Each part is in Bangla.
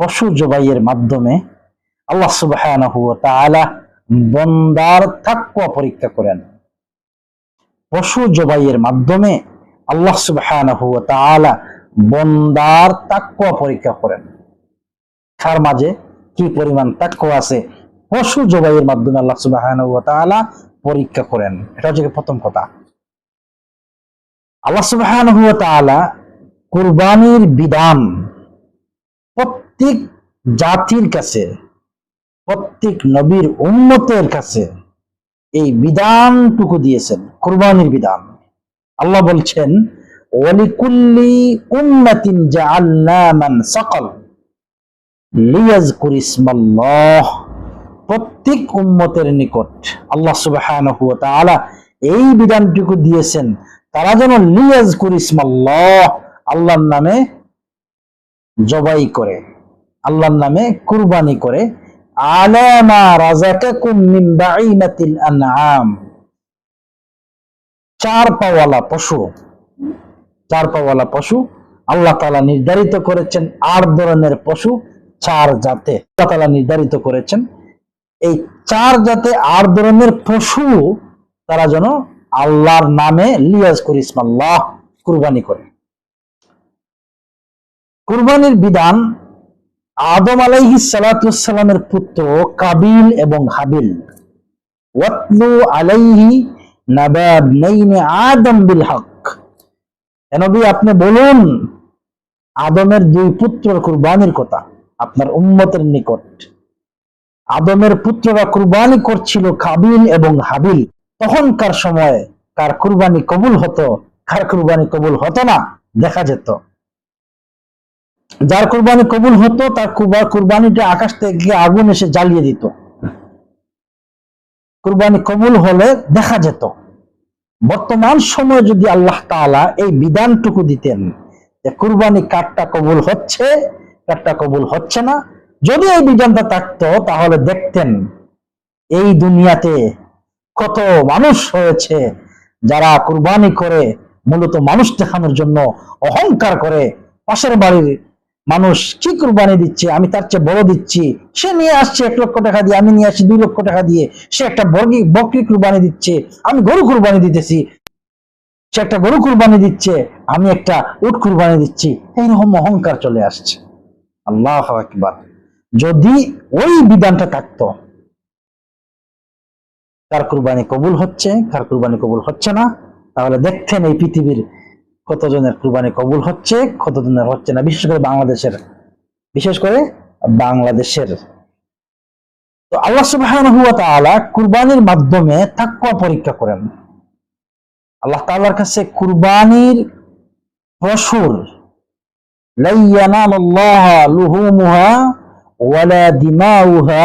পশু জবাইয়ের মাধ্যমে আল্লাহ সুবহানাহু ওয়া তাআলা বান্দার তাকওয়া পরীক্ষা করেন। পশু জবাইয়ের মাধ্যমে আল্লাহ সুবহানাহু ওয়া তাআলা বান্দার তাকওয়া পরীক্ষা করেন। তার মাঝে কি পরিমাণ তাকওয়া আছে পশু জবাইয়ের মাধ্যমে আল্লাহ সুবহানাহু ওয়া তাআলা পরীক্ষা করেন। এটা হচ্ছে প্রথম কথা। আল্লাহ সুবহানাহু ওয়া তাআলা কুরবানির বিধান প্রত্যেক জাতির কাছে, প্রত্যেক নবীর উম্মতের কাছে এই বিধানটুকু দিয়েছেন, কুরবানির বিধান। আল্লাহ বলছেন, ওয়ালিকুল্লি উম্মাতিন জাআলনা মানসাকাল লিয়াযকুর ইসমাল্লাহ। প্রত্যেক উম্মতের নিকট আল্লাহ সুবহানাহু ওয়া তাআলা এই বিধানটুকু দিয়েছেন, তারা যেন লিয়াযকুর ইসমাল্লাহ, আল্লাহর নামে জবাই করে, আল্লাহর নামে কুরবানি করে, আলা মা রাযাকাকুম মিন বাঈমাতিল আনআম। চার পাওয়ালা পশু আল্লাহ তাআলা নির্ধারিত করেছেন। 8 ধরনের পশু, 4 জাতে আল্লাহ তাআলা নির্ধারিত করেছেন। এই 4 জাতে 8 ধরনের পশু তারা যেন আল্লাহর নামে লিয়াযকুর ইসমাল্লাহ কুরবানি করে। কুরবানির বিধান আদম আলাইহিস সালাতু ওয়াস সালামের পুত্র কাবিল এবং হাবিল। ওয়াতলু আলাইহি নাবা ইবনাইনি আদম বিল হক। নবী, আপনি বলুন আদমের 2 পুত্রের কুরবানির কথা আপনার উম্মতের নিকট। আদমের পুত্ররা কুরবানি করছিল কাবিল এবং হাবিল। তখনকার সময় কার কুরবানি কবুল হতো, কার কুরবানি কবুল হতো না দেখা যেত। যার কুরবানি কবুল হতো তার কুরবানিটা আকাশ থেকে আগুন এসে জ্বালিয়ে দিত। কুরবানি কবুল হলে দেখা যেত। বর্তমান সময়ে যদি আল্লাহ তাআলা এই বিধানটুকু দিতেন যে কুরবানি কারটা কবুল হচ্ছে, কারটা কবুল হচ্ছে না, যদি এই বিধানটা থাকতো তাহলে দেখতেন এই দুনিয়াতে কত মানুষ হয়েছে যারা কুরবানি করে মূলত মানুষ দেখানোর জন্য অহংকার করে, পাশের বাড়ির মানুষ কি কুরবানি দিচ্ছে আমি তার চেয়ে বড় দিচ্ছি, সে নিয়ে আসছে 1 লক্ষ টাকা দিয়ে, আমি নিয়ে আসছি 2 লক্ষ টাকা দিয়ে, সে একটা বকরি কুরবানি দিচ্ছে, আমি গরু কুরবানি দিতেছি, সে একটা গরু কুরবানি দিচ্ছে, আমি একটা উট কুরবানি দিচ্ছি, এইরকম অহংকার চলে আসছে। আল্লাহু আকবার। যদি ওই বিধানটা থাকতো কার কুরবানি কবুল হচ্ছে, কার কুরবানি কবুল হচ্ছে না, তাহলে দেখতেন এই পৃথিবীর কতজনের কুরবানি কবুল হচ্ছে, কতজনের হচ্ছে না। বিশেষ করে বাংলাদেশের। তো আল্লাহ সুবহানাহু ওয়া তাআলা কুরবানির মাধ্যমে তাকওয়া পরীক্ষা করেন। আল্লাহ তাআলার কাছে কুরবানির পশুর লা ইয়ানালুল্লাহা লুহুমুহা ওয়ালা দিমাউহা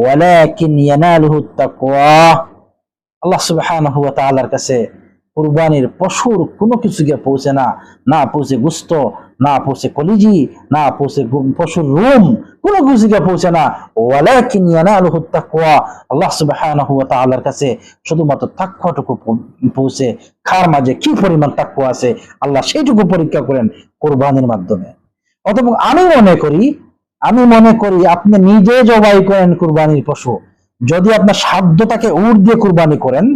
ওয়ালাকিন ইয়ানালুহুত তাকওয়া। আল্লাহ সুবহানাহু ওয়া তাআলার কাছে কুরবানির পশুর কোনো কিছু গিয়ে পৌঁছে না, না পৌঁছে গোশত, না পৌঁছে কলিজি, না পৌঁছে পশুর রুম, কোনো কিছু গিয়ে পৌঁছে না। ওয়ালাকিন ইয়ানালুহুত তাকওয়া। আল্লাহ সুবহানাহু ওয়া তাআলার কাছে শুধুমাত্র তাকওয়াটুকু পৌঁছে। কার মাঝে কি পরিমাণ তাকওয়া আছে আল্লাহ সেইটুকু পরীক্ষা করেন কুরবানির মাধ্যমে। অতএব আমি মনে করি আপনি নিজে জবাই করেন কুরবানির পশু, যদি আপনার সাধ্যটাকে উট দিয়ে কুরবানি করেন,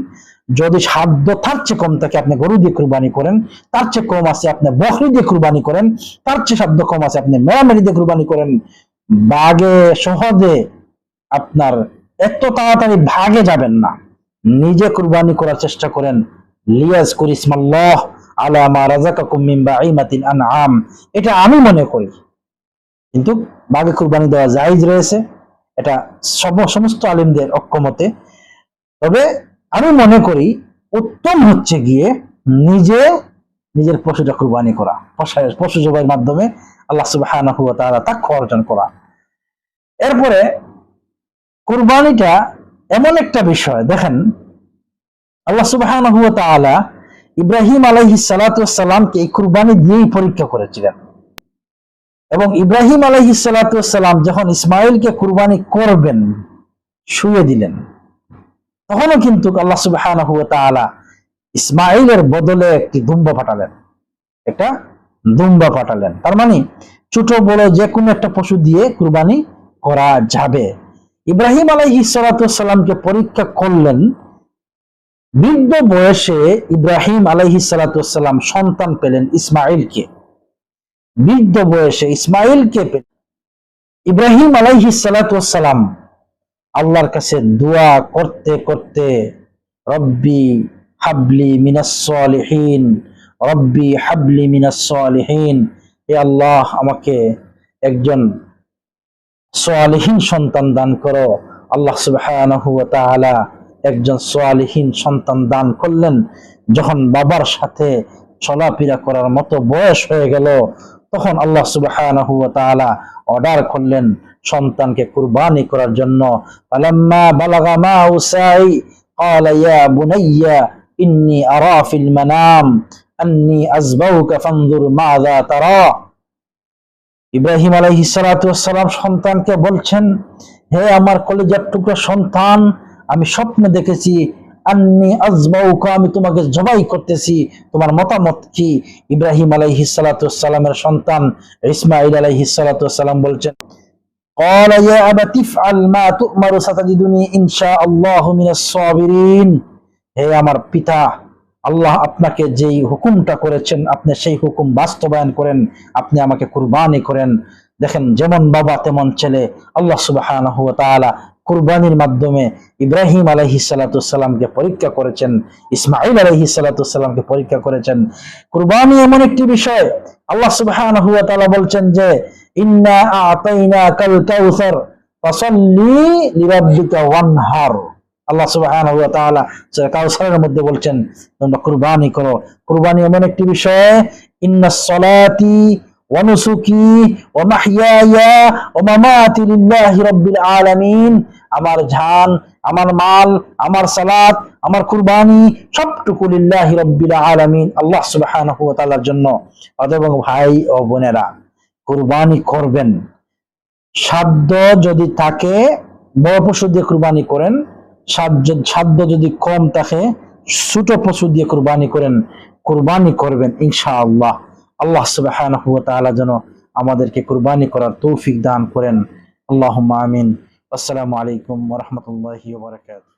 যদি সাধ্য তার চেয়ে কম থাকে আপনি গরু দিয়ে কুরবানি করেন, তার চেয়ে কম আছে আপনি বকরি দিয়ে কুরবানি করেন, তার চেয়ে সাধ্য কম আছে আপনি মেরামেরি দিয়ে কুরবানি করেন, বাগে সহজে আপনার এত তাড়াতাড়ি ভাগে যাবেন না। নিজে কুরবানি করার চেষ্টা করেন। লিয়াযকুর ইসমাল্লাহ আলা মা রাযাকাকুম মিন বাঈমাতিল আনআম। এটা আমি মনে করি, কিন্তু বাগে কুরবানি দেওয়া জায়েজ রয়েছে, এটা সমস্ত আলেমদের ঐক্যমতে। তবে আমি মনে করি উত্তম হচ্ছে গিয়ে নিজের পশুটা কুরবানি করা, পশু জবাইয়ের মাধ্যমে আল্লাহ সুবহানাহু ওয়া তাআলা তাকওয়া অর্জন করা। এরপরে কুরবানিটা এমন একটা বিষয়, দেখেন আল্লাহ সুবহানাহু ওয়া তাআলা ইব্রাহিম আলাইহিস সালাতু ওয়াস সালামকে এই কুরবানি দিয়েই পরীক্ষা করেছিলেন। এবং ইব্রাহিম আলাইহিস সালাতু ওয়াস সালাম যখন ইসমাঈলকে কুরবানি করবেন শুইয়ে দিলেন, তখনও কিন্তু আল্লাহ সুবহানাহু ওয়া তাআলা ইসমাঈলের বদলে একটা দুম্বা পাঠালেন। তার মানে ছোট বড় যে কোনো একটা পশু দিয়ে কুরবানি করা যাবে। ইব্রাহিম আলাইহিস সালাতু ওয়াস সালামকে পরীক্ষা করলেন, বৃদ্ধ বয়সে ইব্রাহিম আলাইহিস সালাতু ওয়াস সালাম সন্তান পেলেন ইসমাঈলকে। বৃদ্ধ বয়সে ইসমাঈলকে পেলেন। ইব্রাহিম আলাইহিস সালাতু ওয়াস সালাম আল্লাহর কাছে দোয়া করতে করতে রব্বি হাবলি মিনাস সালিহিন, রব্বি হাবলি মিনাস সালিহিন, হে আল্লাহ আমাকে একজন সালিহিন সন্তান দান করো। আল্লাহ সুবহানাহু ওয়া তাআলা একজন সালিহিন সন্তান দান করলেন। যখন বাবার সাথে চলাফেরা করার মতো বয়স হয়ে গেল, তখন আল্লাহ সুবহানাহু ওয়া তাআলা অর্ডার করলেন সন্তানকে কুরবানি করার জন্য। ফালাম্মা বালাগা মা'হু সাই ক্বালা ইয়া বুনাইয়া ইন্নী আরা ফিল মানাম আন্নী আযবাহুকা ফানজুর মাযা তারা। ইব্রাহিম আলাইহিস সালাতু ওয়াস সালাম সন্তানকে বলছেন, হে আমার কলিজার টুকরা সন্তান, আমি স্বপ্নে দেখেছি আন্নী আযবাউকা, আমি তোমাকে জবাই করতেছি, তোমার মতামত কি? ইব্রাহিম আলাইহিস সালাতু ওয়াস সালামের সন্তান ইসমাঈল আলাইহিস সালাতু ওয়াস সালাম বলছেন, ক্বালা ইয়া আবাতি ইফআল মা তু'মারু সাতাজিদুনি ইনশাআল্লাহু মিনাস সাবিরিন। হে আমার পিতা, আল্লাহ আপনাকে যেই হুকুমটা করেছেন আপনি সেই হুকুম বাস্তবায়ন করেন, আপনি আমাকে কুরবানি করেন। দেখেন, যেমন বাবা তেমন ছেলে। আল্লাহ সুবহানাহু ওয়া তাআলা কুরবানির মাধ্যমে ইব্রাহিম আলাইহিস সালাতু ওয়াস সালামকে পরীক্ষা করেছেন, ইসমাঈল আলাইহিস সালাতু ওয়াস সালামকে পরীক্ষা করেছেন। কুরবানি এমন একটি বিষয়, আল্লাহ সুবহানাহু ওয়া তাআলা বলছেন যে ইন্না আ'তাইনাকাল কাউসার ফাসাল্লি লিরাব্বিকা ওয়ানহার। আল্লাহ সুবহানাহু ওয়া তাআলা সূরা কাউসারের মধ্যে বলছেন তোমরা কুরবানি করো। কুরবানি এমন একটি বিষয়, ইন্নাস সালাতি ওয়া নুসুকি ওয়া মাহইয়ায়া ওয়া মামাতি লিল্লাহি রাব্বিল আলামিন। আমার জান, আমার মাল, আমার সালাত, আমার কুরবানি সবটুকু লিল্লাহি রাব্বিল আলামিন, আল্লাহ সুবহানাহু ওয়া তাআলার জন্য। অতএব ভাই ও বোনেরা, কুরবানি করবেন। সাধ্য যদি থাকে বড় পশু দিয়ে কুরবানি করেন, সাধ্য যদি কম থাকে ছোট পশু দিয়ে কুরবানি করেন, কুরবানি করবেন ইনশাআল্লাহ। আল্লাহ সুবহানাহু ওয়া তাআলা যেন আমাদেরকে কুরবানি করার তৌফিক দান করেন। আল্লাহুম্মা আমিন। আসসালামু আলাইকুম ওয়া রাহমাতুল্লাহি ওয়া বারাকাতুহু।